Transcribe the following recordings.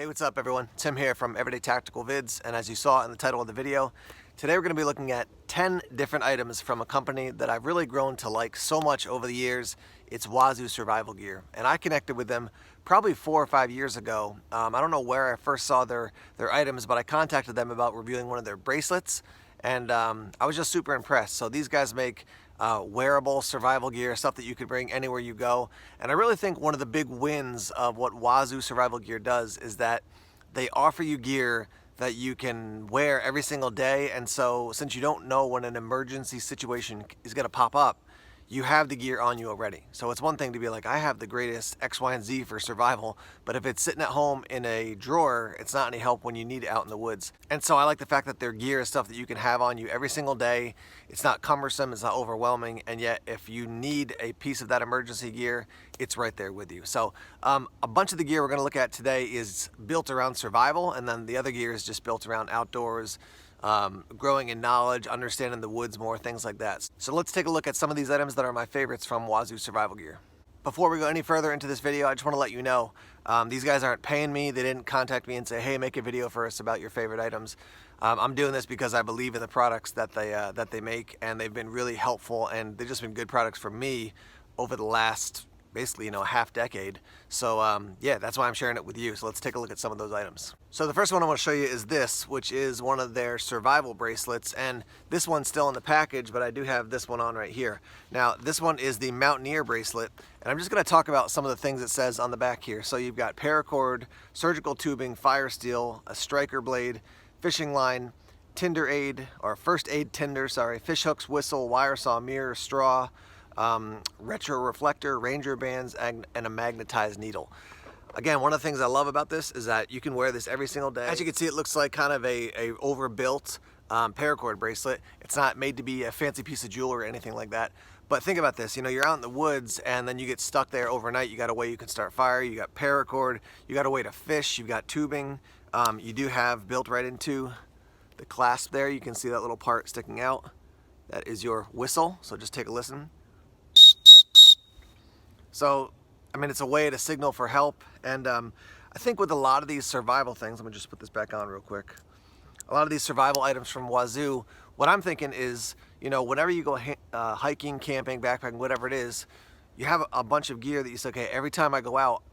Hey, what's up everyone? Tim here from Everyday Tactical Vids, and as you saw in the title of the video, today we're going to be looking at 10 different items from a company that I've really grown to like so much over the years. It's Wazoo Survival Gear, and I connected with them probably 4 or 5 years ago. I don't know where I first saw their items, but I contacted them about reviewing one of their bracelets, and I was just super impressed. So these guys make wearable survival gear, stuff that you could bring anywhere you go. And I really think one of the big wins of what Wazoo Survival Gear does is that they offer you gear that you can wear every single day. And so since you don't know when an emergency situation is going to pop up, you have the gear on you already. So it's one thing to be like, I have the greatest X, Y, and Z for survival, but if it's sitting at home in a drawer, it's not any help when you need it out in the woods. And so I like the fact that their gear is stuff that you can have on you every single day. It's not cumbersome, it's not overwhelming, and yet if you need a piece of that emergency gear, it's right there with you. So a bunch of the gear we're gonna look at today is built around survival, and then the other gear is just built around outdoors, growing in knowledge, understanding the woods more, things like that. So let's take a look at some of these items that are my favorites from Wazoo Survival Gear. Before we go any further into this video, I just want to let you know, these guys aren't paying me. They didn't contact me and say, hey, make a video for us about your favorite items. I'm doing this because I believe in the products that they make, and they've been really helpful, and they've just been good products for me over the last basically, half decade. So yeah, that's why I'm sharing it with you. So let's take a look at some of those items. So the first one I want to show you is this, which is one of their survival bracelets, and this one's still in the package, but I do have this one on right here. Now this one is the Mountaineer bracelet, and I'm just going to talk about some of the things it says on the back here. So you've got paracord, surgical tubing, fire steel, a striker blade, fishing line, tinder aid, or first aid tinder, sorry, fish hooks, whistle, wire saw, mirror, straw, retro reflector, ranger bands, and a magnetized needle. Again, one of the things I love about this is that you can wear this every single day. As you can see, it looks like kind of a overbuilt paracord bracelet. It's not made to be a fancy piece of jewelry or anything like that. But think about this, you're out in the woods and then you get stuck there overnight. You got a way you can start fire, you got paracord, you got a way to fish, you've got tubing. You do have built right into the clasp there, you can see that little part sticking out. That is your whistle, so just take a listen. So, I mean, it's a way to signal for help, and I think with a lot of these survival things, let me just put this back on real quick. A lot of these survival items from Wazoo, what I'm thinking is, whenever you go hiking, camping, backpacking, whatever it is, you have a bunch of gear that you say, okay, every time I go out,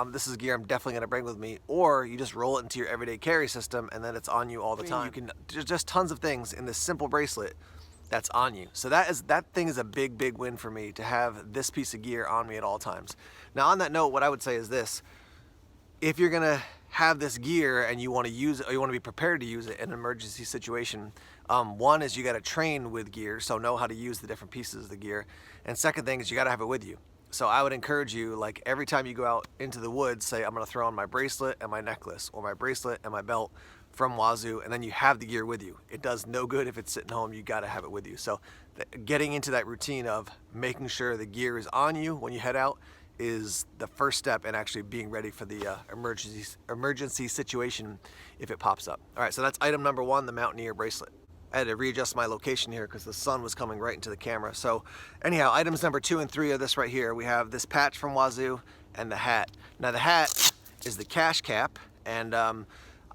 this is gear I'm definitely gonna bring with me, or you just roll it into your everyday carry system, and then it's on you all the time. You can, there's just tons of things in this simple bracelet that's on you. So that thing is a big win for me, to have this piece of gear on me at all times. Now on that note, what I would say is this: if you're gonna have this gear and you want to use it, or you want to be prepared to use it in an emergency situation, one is you got to train with gear, so know how to use the different pieces of the gear, and second thing is you got to have it with you. So I would encourage you, like every time you go out into the woods, say I'm gonna throw on my bracelet and my necklace, or my bracelet and my belt from Wazoo, and then you have the gear with you. It does no good if it's sitting home, you gotta have it with you. So getting into that routine of making sure the gear is on you when you head out is the first step in actually being ready for the emergency situation if it pops up. All right, so that's item number one, the Mountaineer bracelet. I had to readjust my location here because the sun was coming right into the camera. So anyhow, items number 2 and 3 are this right here. We have this patch from Wazoo and the hat. Now the hat is the cash cap, and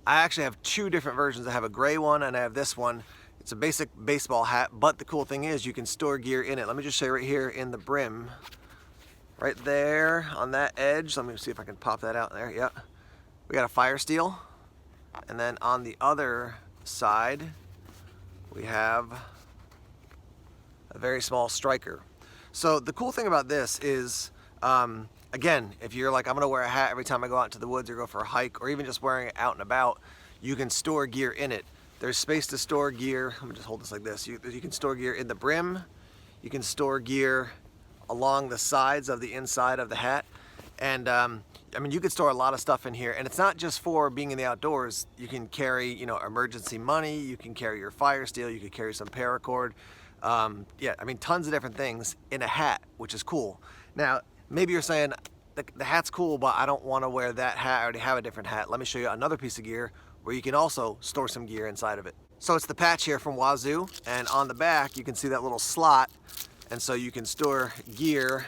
I actually have 2 different versions. I have a gray one and I have this one. It's a basic baseball hat, but the cool thing is you can store gear in it. Let me just show you right here in the brim, right there on that edge. Let me see if I can pop that out there. Yeah, we got a fire steel, and then on the other side we have a very small striker. So the cool thing about this is, again, if you're like, I'm gonna wear a hat every time I go out into the woods or go for a hike, or even just wearing it out and about, you can store gear in it. There's space to store gear. Let me just hold this like this. You can store gear in the brim. You can store gear along the sides of the inside of the hat. And I mean, you could store a lot of stuff in here, and it's not just for being in the outdoors. You can carry, emergency money. You can carry your fire steel. You could carry some paracord. Yeah, I mean, tons of different things in a hat, which is cool. Now, maybe you're saying, the hat's cool, but I don't want to wear that hat. I already have a different hat. Let me show you another piece of gear where you can also store some gear inside of it. So it's the patch here from Wazoo, and on the back you can see that little slot, and so you can store gear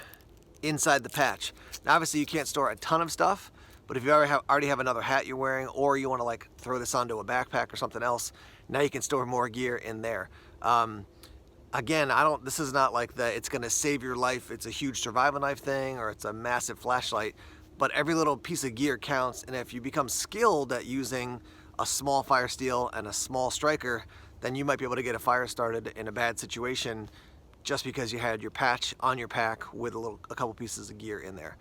inside the patch. Now obviously you can't store a ton of stuff, But if you already have another hat you're wearing, or you want to like throw this onto a backpack or something else, now you can store more gear in there. Again, this is not like that it's gonna save your life. It's a huge survival knife thing, or it's a massive flashlight, but every little piece of gear counts. And if you become skilled at using a small fire steel and a small striker, then you might be able to get a fire started in a bad situation just because you had your patch on your pack with a couple pieces of gear in there.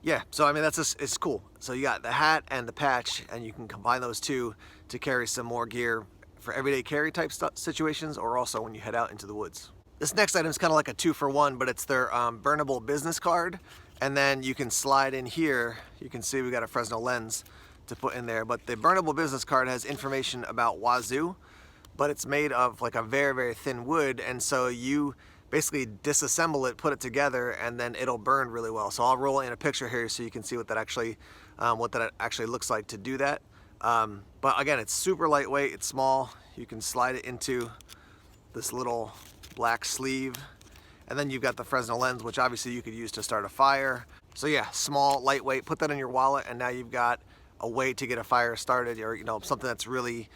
Yeah, so I mean, it's cool. So you got the hat and the patch, and you can combine those two to carry some more gear for everyday carry type situations, or also when you head out into the woods. This next item is kind of like a 2-for-1, but it's their burnable business card. And then you can slide in here. You can see we got a Fresnel lens to put in there, but the burnable business card has information about Wazoo, but it's made of like a very, very thin wood. And so you basically disassemble it, put it together, and then it'll burn really well. So I'll roll in a picture here so you can see what that actually looks like to do that. But again, it's super lightweight, it's small. You can slide it into this little black sleeve, and then you've got the Fresnel lens, which obviously you could use to start a fire. So yeah, small, lightweight, put that in your wallet, and now you've got a way to get a fire started, or something that's really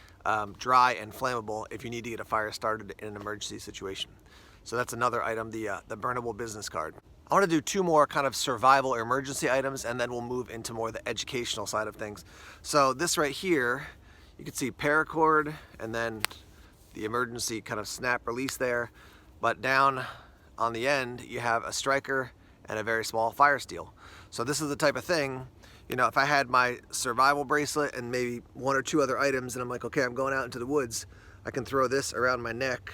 dry and flammable if you need to get a fire started in an emergency situation. So that's another item, the burnable business card. I want to do 2 more kind of survival or emergency items, and then we'll move into more the educational side of things. So this right here, you can see paracord, and then the emergency kind of snap release there. But down on the end, you have a striker and a very small fire steel. So this is the type of thing, if I had my survival bracelet and maybe 1 or 2 other items, and I'm like, okay, I'm going out into the woods, I can throw this around my neck.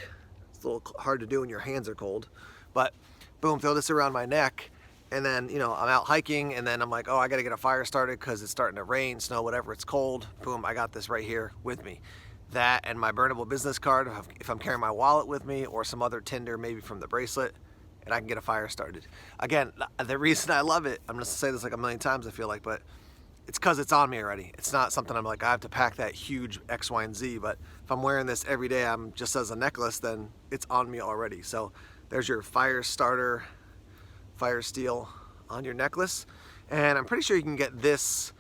It's a little hard to do when your hands are cold, but boom, throw this around my neck, and then I'm out hiking, and then I'm like, oh, I gotta get a fire started because it's starting to rain, snow, whatever, it's cold. Boom, I got this right here with me. That and my burnable business card if I'm carrying my wallet with me, or some other tinder maybe from the bracelet, and I can get a fire started. Again, the reason I love it, I'm gonna say this like a million times I feel like, but it's because it's on me already. It's not something I'm like, I have to pack that huge X, Y, and Z, but if I'm wearing this every day, I'm just as a necklace, then it's on me already. So there's your fire starter, fire steel on your necklace. And I'm pretty sure you can get this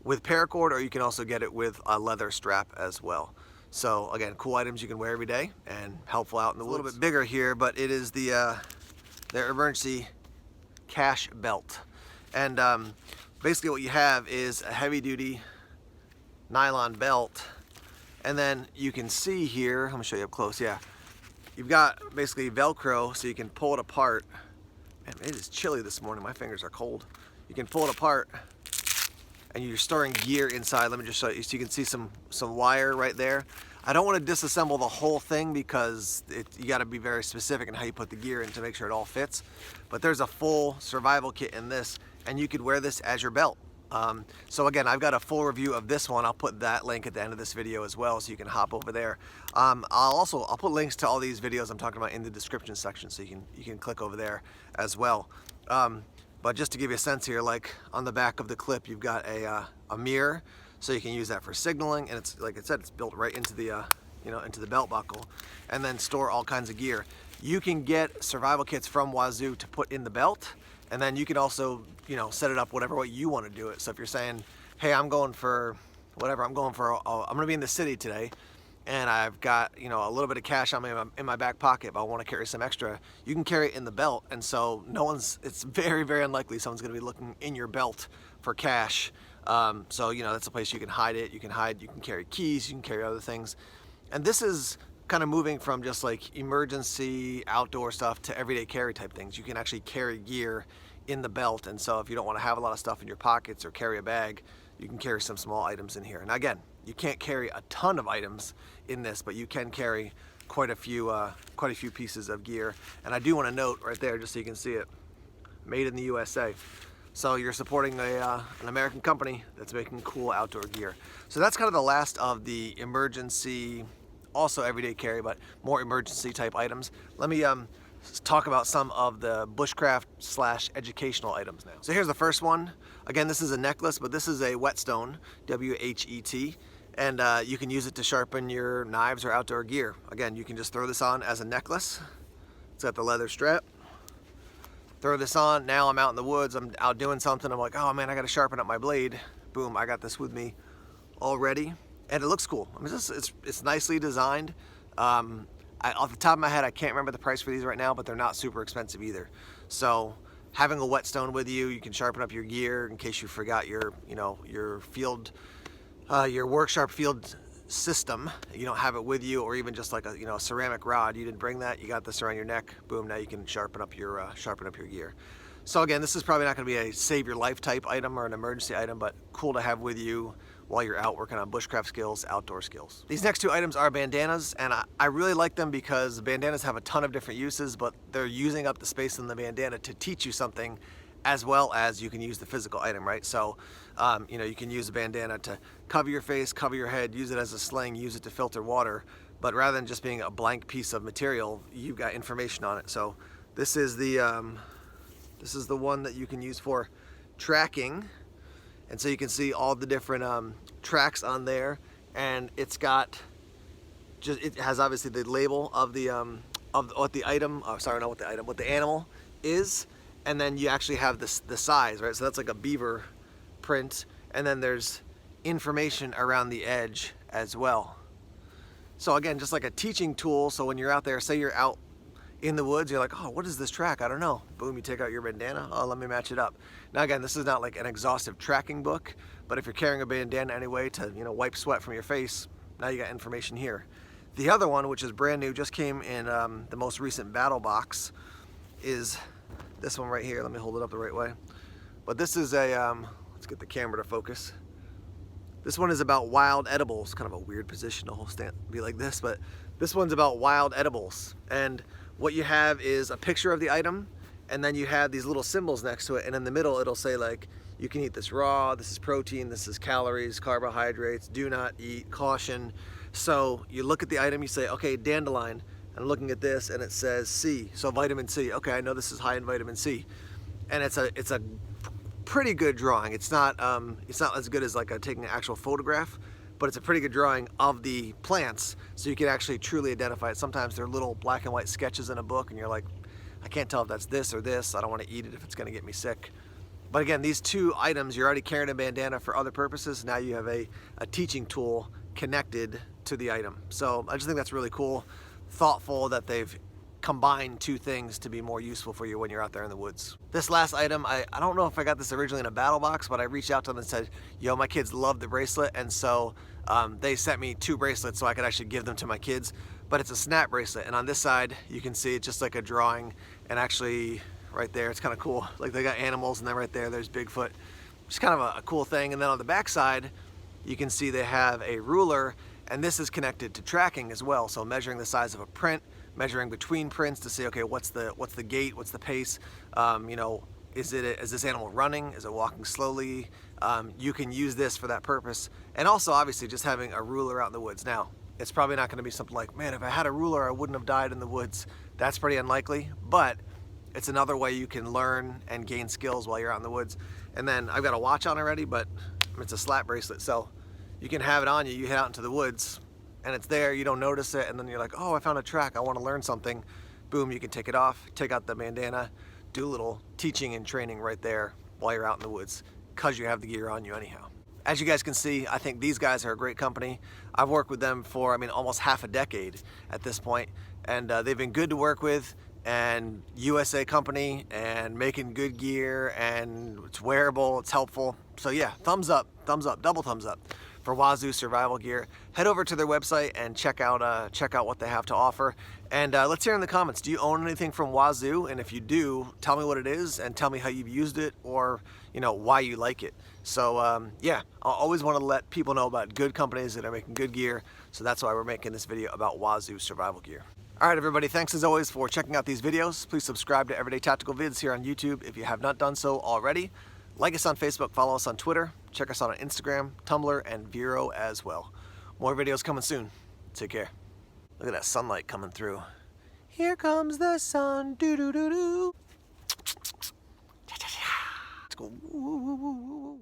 with paracord, or you can also get it with a leather strap as well. So again, cool items you can wear every day and helpful out in the woods. A little bit bigger here, but it is their emergency cache belt. And basically what you have is a heavy duty nylon belt. And then you can see here, let me show you up close, yeah. You've got basically Velcro, so you can pull it apart. Man, it is chilly this morning, my fingers are cold. You can pull it apart, and you're storing gear inside. Let me just show you, so you can see some wire right there. I don't want to disassemble the whole thing because you got to be very specific in how you put the gear in to make sure it all fits. But there's a full survival kit in this, and you could wear this as your belt. So again, I've got a full review of this one. I'll put that link at the end of this video as well, so you can hop over there. I'll put links to all these videos I'm talking about in the description section, so you can click over there as well. But just to give you a sense here, like on the back of the clip, you've got a mirror, so you can use that for signaling, and it's, like I said, it's built right into the into the belt buckle, and then store all kinds of gear. You can get survival kits from Wazoo to put in the belt, and then you can also set it up whatever way you want to do it. So if you're saying, hey, I'm going for whatever, I'm going to be in the city today, and I've got a little bit of cash on me in my back pocket, but I want to carry some extra, you can carry it in the belt. And so it's very, very unlikely someone's going to be looking in your belt for cash. So that's a place you can hide it. You can carry keys, you can carry other things. And this is kind of moving from just like emergency outdoor stuff to everyday carry type things. You can actually carry gear in the belt, and so if you don't want to have a lot of stuff in your pockets or carry a bag, you can carry some small items in here. And again, you can't carry a ton of items in this, but you can carry quite a few pieces of gear. And I do want to note right there, just so you can see it, made in the USA. So you're supporting an American company that's making cool outdoor gear. So that's kind of the last of the emergency, also everyday carry, but more emergency type items. Let me talk about some of the bushcraft / educational items now. So here's the first one. Again, this is a necklace, but this is a whetstone, W-H-E-T, and you can use it to sharpen your knives or outdoor gear. Again, you can just throw this on as a necklace. It's got the leather strap, throw this on. Now I'm out in the woods, I'm out doing something. I'm like, oh man, I got to sharpen up my blade. Boom, I got this with me already. And it looks cool. I mean, it's nicely designed. Off the top of my head, I can't remember the price for these right now, but they're not super expensive either. So having a whetstone with you, you can sharpen up your gear in case you forgot your, your field, your work sharp field system. You don't have it with you, or even just like a, ceramic rod. You didn't bring that. You got this around your neck. Boom! Now you can sharpen up your gear. So again, this is probably not going to be a save your life type item or an emergency item, but cool to have with you while you're out working on bushcraft skills, outdoor skills. These next two items are bandanas, and I really like them because bandanas have a ton of different uses, but they're using up the space in the bandana to teach you something, as well as you can use the physical item, right? So, you can use a bandana to cover your face, cover your head, use it as a sling, use it to filter water, but rather than just being a blank piece of material, you've got information on it. So this is the one that you can use for tracking. And so you can see all the different tracks on there, and it has obviously the label of the what the item, what the animal is, and then you actually have the size, right? So that's like a beaver print, and then there's information around the edge as well. So again, just like a teaching tool. So when you're out there, say you're out in the woods, you're like, oh, what is this track? I don't know. Boom, you take out your bandana. Oh, let me match it up. Now again, this is not like an exhaustive tracking book, but if you're carrying a bandana anyway to, wipe sweat from your face, now you got information here. The other one, which is brand new, just came in the most recent battle box, is this one right here. Let me hold it up the right way. But this is a, let's get the camera to focus. This one is about wild edibles. Kind of a weird position to hold stand, be like this, but this one's about wild edibles. And what you have is a picture of the item, and then you have these little symbols next to it, and in the middle it'll say like, you can eat this raw, this is protein, this is calories, carbohydrates, do not eat, caution. So you look at the item, you say, okay, dandelion, and I'm looking at this and it says C, so vitamin C. Okay, I know this is high in vitamin C. And it's a pretty good drawing. It's not as good as like taking an actual photograph, but it's a pretty good drawing of the plants, so you can actually truly identify it. Sometimes they're little black and white sketches in a book, and you're like, I can't tell if that's this or this. I don't want to eat it if it's going to get me sick. But again, these two items, you're already carrying a bandana for other purposes. Now you have a teaching tool connected to the item. So I just think that's really cool, thoughtful that they've combine two things to be more useful for you when you're out there in the woods. This last item, I don't know if I got this originally in a battle box, but I reached out to them and said, yo, my kids love the bracelet, and so they sent me 2 bracelets so I could actually give them to my kids. But it's a snap bracelet, and on this side you can see it's just like a drawing, and actually right there it's kind of cool, like they got animals, and then right there's Bigfoot. Just kind of a cool thing. And then on the back side you can see they have a ruler, and this is connected to tracking as well, so measuring the size of a print, measuring between prints to say, okay, what's the gait, what's the pace, is this animal running, is it walking slowly? You can use this for that purpose. And also obviously just having a ruler out in the woods. Now it's probably not going to be something like, man, if I had a ruler I wouldn't have died in the woods. That's pretty unlikely, but it's another way you can learn and gain skills while you're out in the woods. And then I've got a watch on already, but it's a slap bracelet, so you can have it on you, you head out into the woods, and it's there, you don't notice it, and then you're like, oh, I found a track, I want to learn something. Boom, you can take it off, take out the bandana, do a little teaching and training right there while you're out in the woods, because you have the gear on you anyhow. As you guys can see, I think these guys are a great company. I've worked with them for, almost half a decade at this point, and they've been good to work with, and USA company, and making good gear, and it's wearable, it's helpful. So yeah, thumbs up, double thumbs up for Wazoo survival gear. Head over to their website and check out what they have to offer. And let's hear in the comments, do you own anything from Wazoo? And if you do, tell me what it is and tell me how you've used it, or why you like it. So yeah, I always want to let people know about good companies that are making good gear. So that's why we're making this video about Wazoo survival gear. All right, everybody, thanks as always for checking out these videos. Please subscribe to Everyday Tactical Vids here on YouTube if you have not done so already. Like us on Facebook, follow us on Twitter, check us out on Instagram, Tumblr, and Vero as well. More videos coming soon. Take care. Look at that sunlight coming through. Here comes the sun, doo-doo-doo-doo. Let's go.